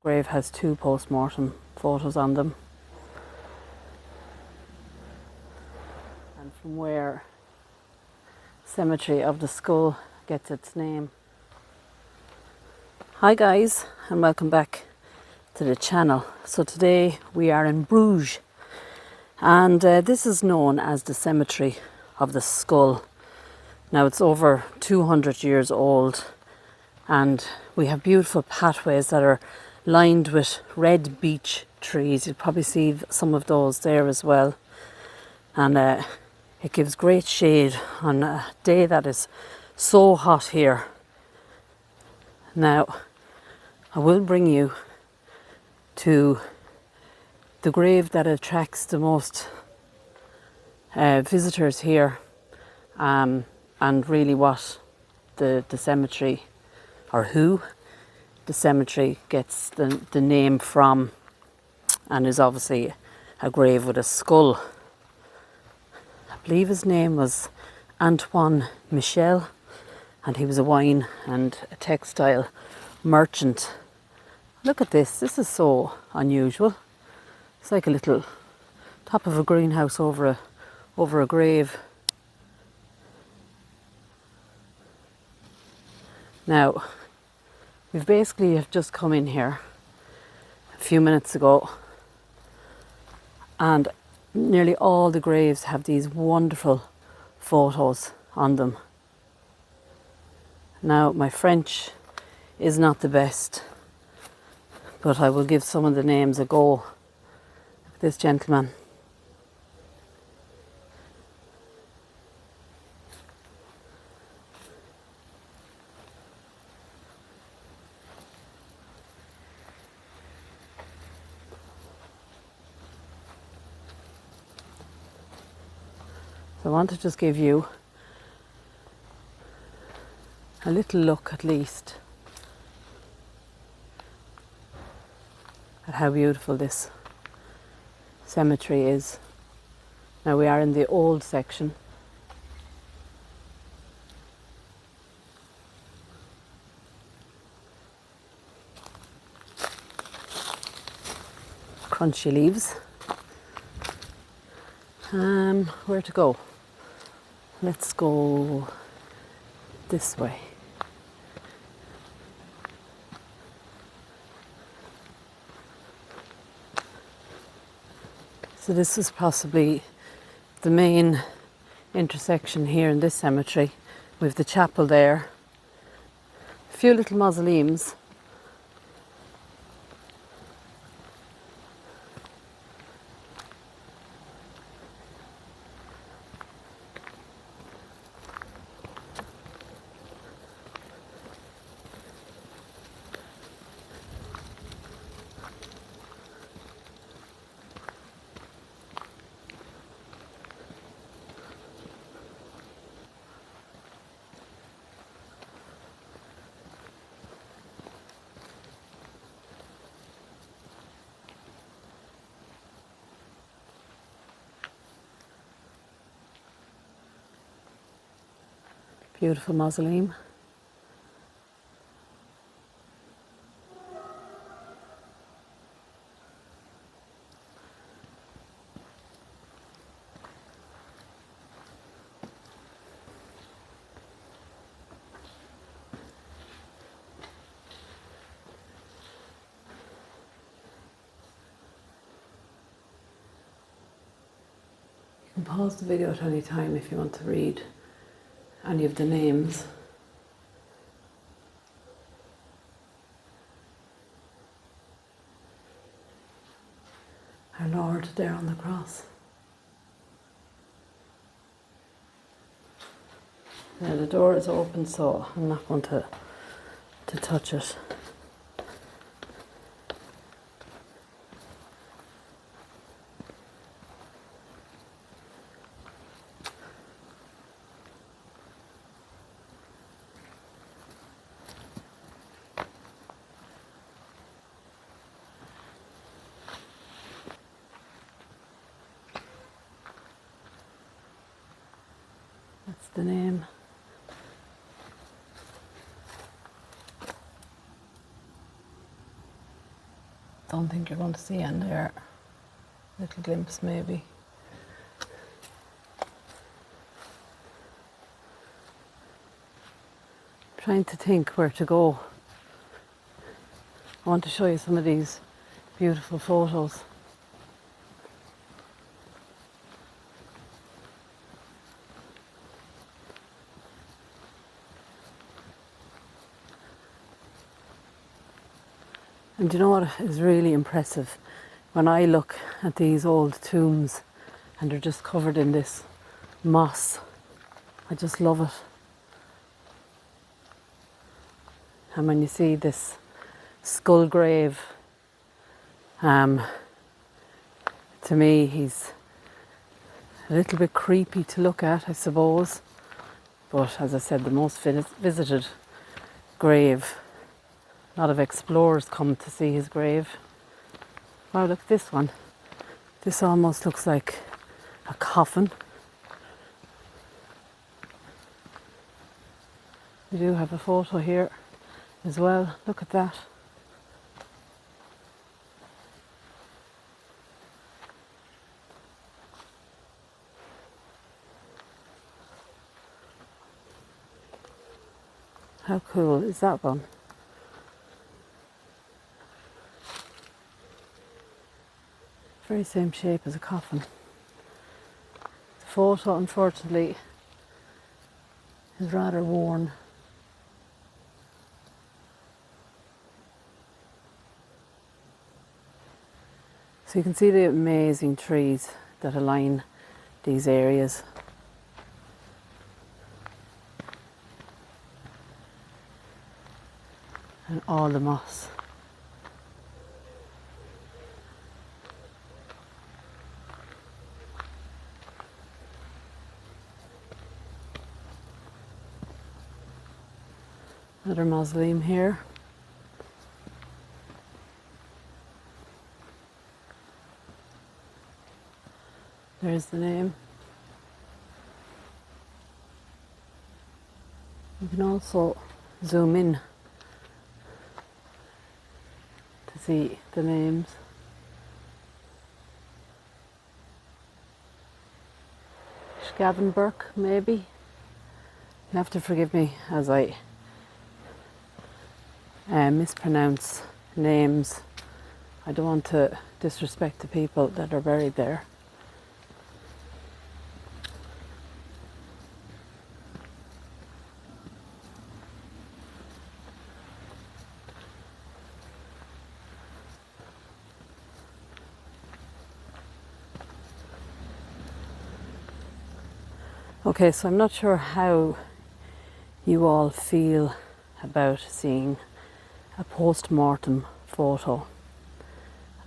grave has 2 postmortem photos on them. And from where Cemetery of the Skull gets its name. Hi guys, and welcome back to the channel. So today we are in Bruges, and this is known as the Cemetery of the Skull. Now it's over 200 years old, and we have beautiful pathways that are lined with red beech trees. You'll probably see some of those there as well, and it gives great shade on a day that is so hot here. Now I will bring you to the grave that attracts the most visitors here, and really what the cemetery, or who the cemetery gets the name from, and is obviously a grave with a skull. I believe his name was Antoine Michel, and he was a wine and a textile merchant. Look at this, this is so unusual. It's like a little top of a greenhouse over a grave. Now, we've basically just come in here a few minutes ago, and nearly all the graves have these wonderful photos on them. Now, my French is not the best, but I will give some of the names a go. This gentleman. So I want to just give you a little look at least at how beautiful this cemetery is. Now we are in the old section. Crunchy leaves. Where to go? Let's go this way. So this is possibly the main intersection here in this cemetery. We have the chapel there, a few little mausoleums. Beautiful mausoleum. You can pause the video at any time if you want to read any of the names. Our Lord there on the cross. Now the door is open, so I'm not going to touch it. That's the name. Don't think you're going to see in there. Little glimpse maybe. Trying to think where to go. I want to show you some of these beautiful photos. And you know what is really impressive? When I look at these old tombs and they're just covered in this moss, I just love it. And when you see this skull grave, to me he's a little bit creepy to look at, I suppose. But as I said, the most visited grave. A lot of explorers come to see his grave. Wow, look at this one. This almost looks like a coffin. We do have a photo here as well. Look at that. How cool is that one? Very same shape as a coffin. The photo, unfortunately, is rather worn. So you can see the amazing trees that align these areas. And all the moss. Another mausoleum here. There's the name. You can also zoom in to see the names. Gavin Burke, maybe. You have to forgive me as I mispronounce names. I don't want to disrespect the people that are buried there. Okay, so I'm not sure how you all feel about seeing a post-mortem photo,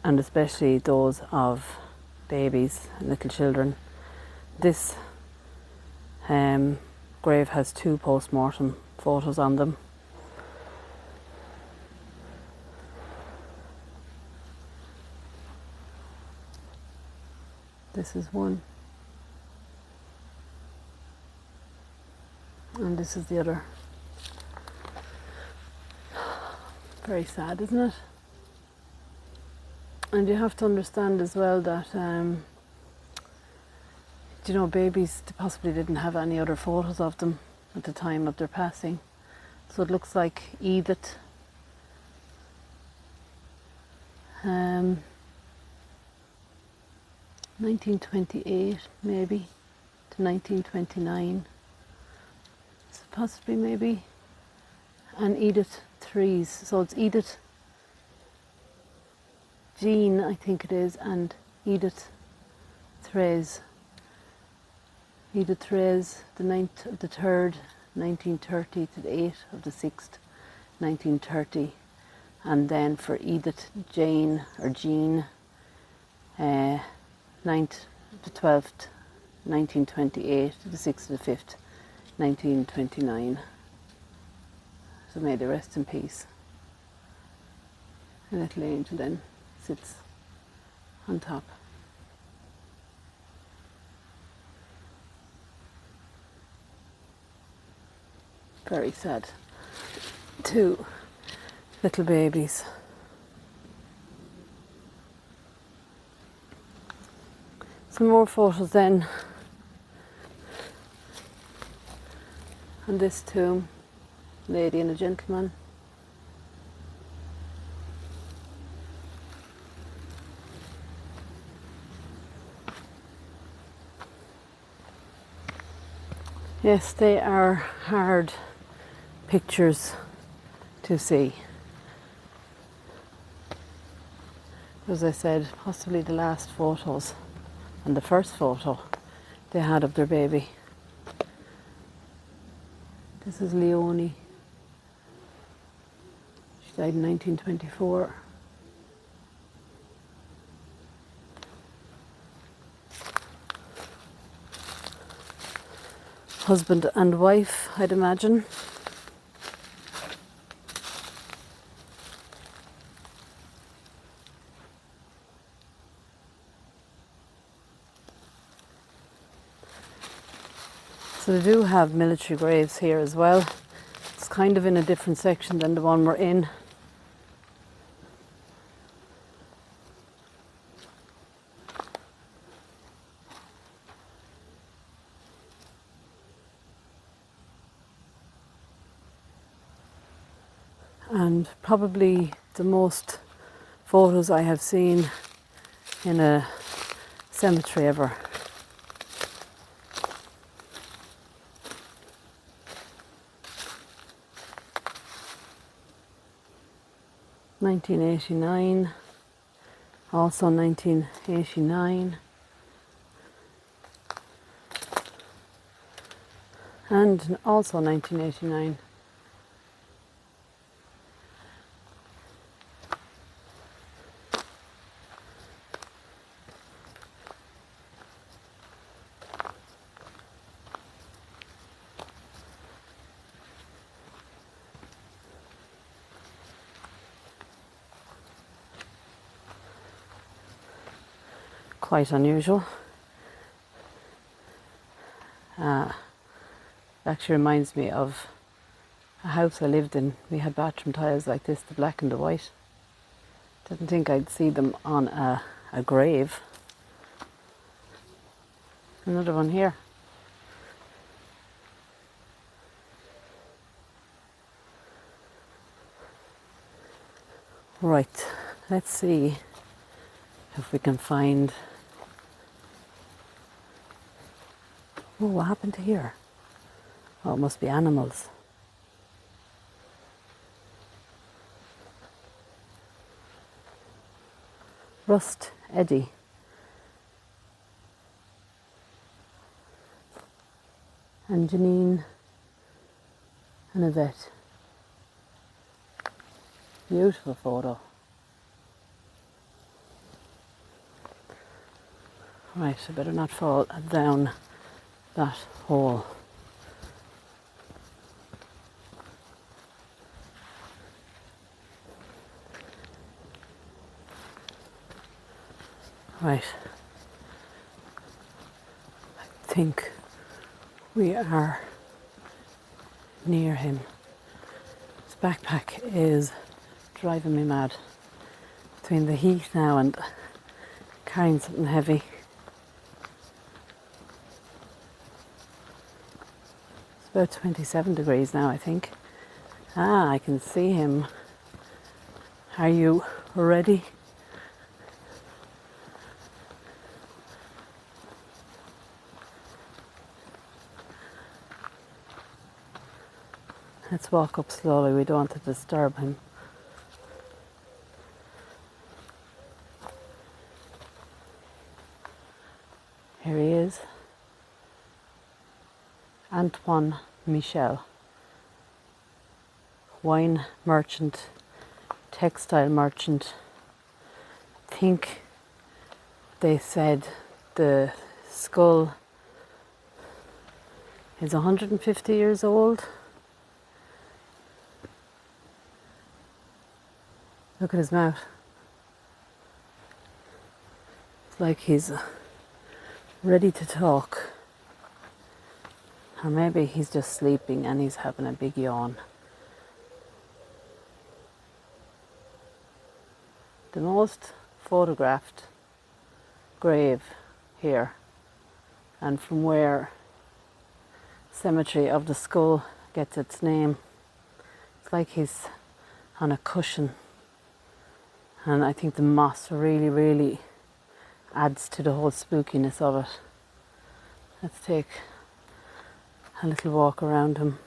and especially those of babies and little children. This grave has 2 post-mortem photos on them. This is one. And this is the other. Very sad, isn't it? And you have to understand as well that, you know, babies possibly didn't have any other photos of them at the time of their passing. So it looks like Edith, 1928 maybe to 1929. So possibly maybe, and Edith Threes. So it's Edith, Jean, I think it is, and Edith Therese. Edith Therese, the 9th of the 3rd, 1930 to the 8th of the 6th, 1930. And then for Edith Jane, or Jean, 9th of the 12th, 1928 to the 6th of the 5th, 1929. So may they rest in peace. A little angel then sits on top. Very sad. 2 little babies. Some more photos then on this tomb, lady and a gentleman. Yes, they are hard pictures to see. As I said, possibly the last photos and the first photo they had of their baby. This is Leonie. She died in 1924. Husband and wife, I'd imagine. So they do have military graves here as well. It's kind of in a different section than the one we're in. And probably the most photos I have seen in a cemetery ever. (1989), also 1989, and also 1989. Quite unusual. It actually reminds me of a house I lived in. We had bathroom tiles like this, the black and the white. Didn't think I'd see them on a grave. Another one here. Right, let's see if we can find... Oh, what happened to here? Oh, it must be animals. Rust Eddy. And Janine and Yvette. Beautiful photo. Right, I better not fall down that hole. Right. I think we are near him. His backpack is driving me mad. Between the heat now and carrying something heavy. It's about 27 degrees now, I think. Ah, I can see him. Are you ready? Let's walk up slowly, we don't want to disturb him. Here he is. Antoine Michel. Wine merchant, textile merchant. I think they said the skull is 150 years old. Look at his mouth. It's like he's ready to talk. Or maybe he's just sleeping and he's having a big yawn. The most photographed grave here, and from where cemetery of the skull gets its name. It's like he's on a cushion, and I think the moss really adds to the whole spookiness of it. Let's take a little walk around him.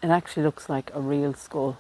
It actually looks like a real skull.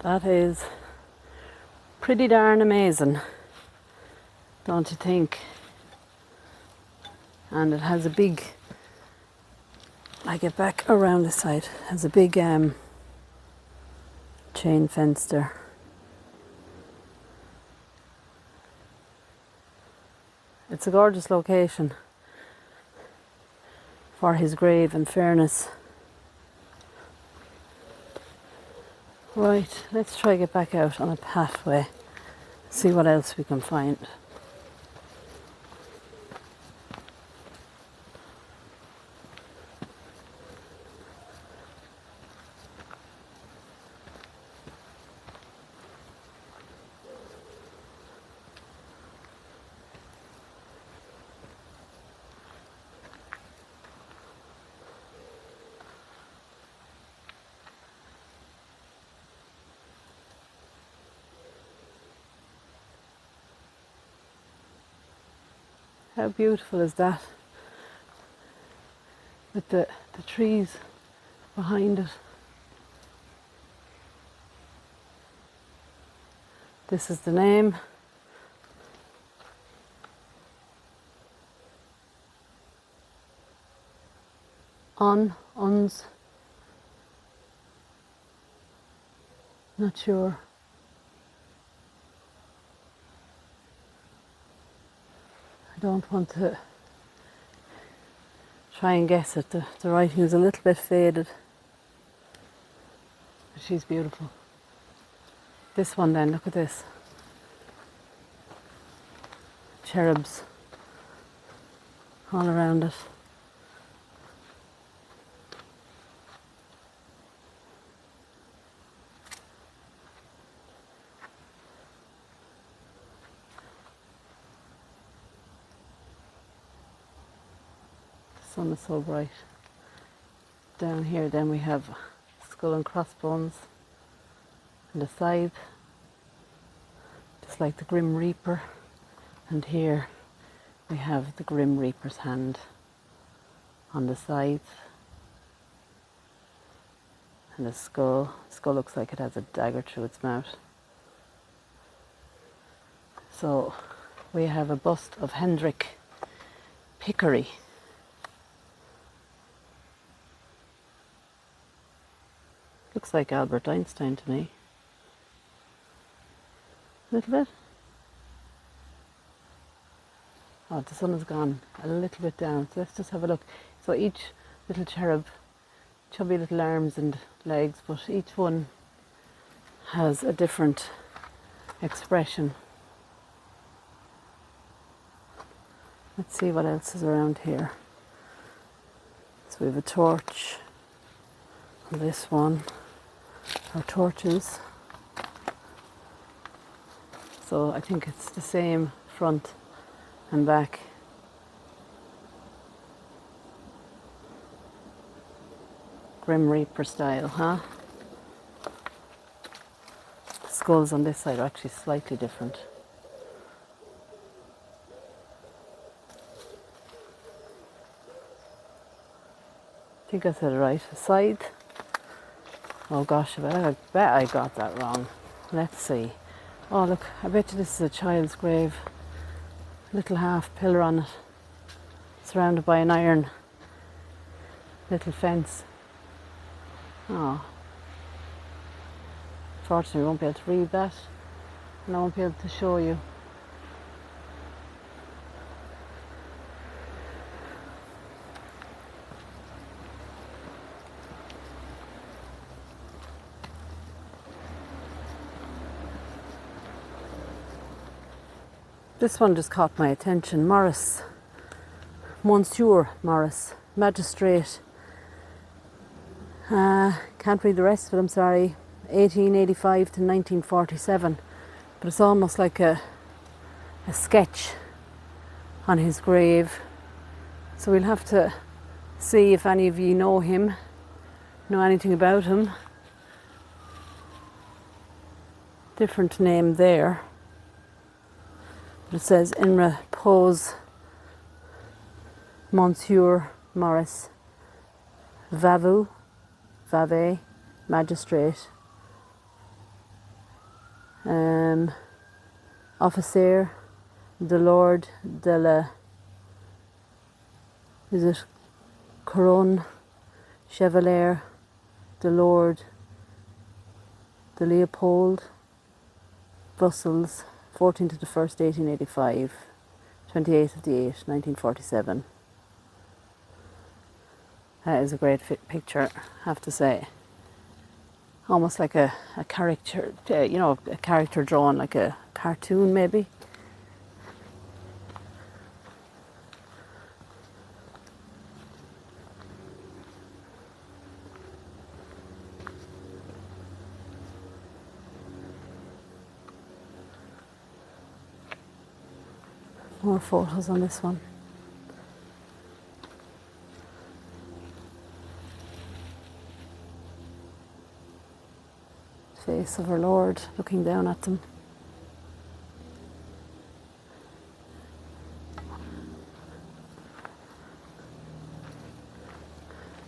That is pretty darn amazing, don't you think? And it has a big, I get back around the side, it has a big chain fence there. It's a gorgeous location for his grave, in fairness. Right, let's try get back out on a pathway, see what else we can find. How beautiful is that? With the trees behind it. This is the name. Uns. Not sure. I don't want to try and guess it. The writing is a little bit faded. But she's beautiful. This one then, look at this. Cherubs all around it. The sun is so bright. Down here then we have skull and crossbones and a scythe, just like the Grim Reaper. And here we have the Grim Reaper's hand on the scythe. And the skull. The skull looks like it has a dagger through its mouth. So we have a bust of Hendrik Pickery. Looks like Albert Einstein to me. A little bit. Oh, the sun has gone a little bit down, so let's just have a look. So each little cherub, chubby little arms and legs, but each one has a different expression. Let's see what else is around here. So we have a torch on this one, or torches. So I think it's the same front and back. Grim Reaper style, huh? The skulls on this side are actually slightly different. I think I said it right. Side. Oh gosh, I bet I got that wrong. Let's see. Oh look, I bet you this is a child's grave. Little half pillar on it. Surrounded by an iron little fence. Oh. Fortunately, we won't be able to read that. And I won't be able to show you. This one just caught my attention. Morris, Monsieur Morris, magistrate. Can't read the rest of it, I'm sorry. 1885 to 1947. But it's almost like a sketch on his grave. So we'll have to see if any of you know him, know anything about him. Different name there. It says in repose, Monsieur Morris, Vave, magistrate, officer, de Lord de la, is it Couronne, Chevalier, de Lord de Leopold, Brussels, 14th of the 1st, 1885, 28th of the 8th, 1947. That is a great picture, I have to say. Almost like a character, you know, a character drawn like a cartoon maybe. More photos on this one. Face of our Lord looking down at them.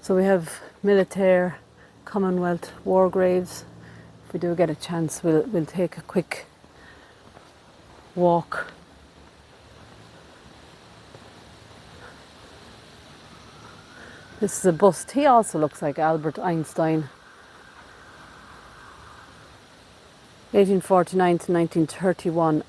So we have military, Commonwealth war graves. If we do get a chance, we'll take a quick walk. This is a bust. He also looks like Albert Einstein. 1849 to 1931,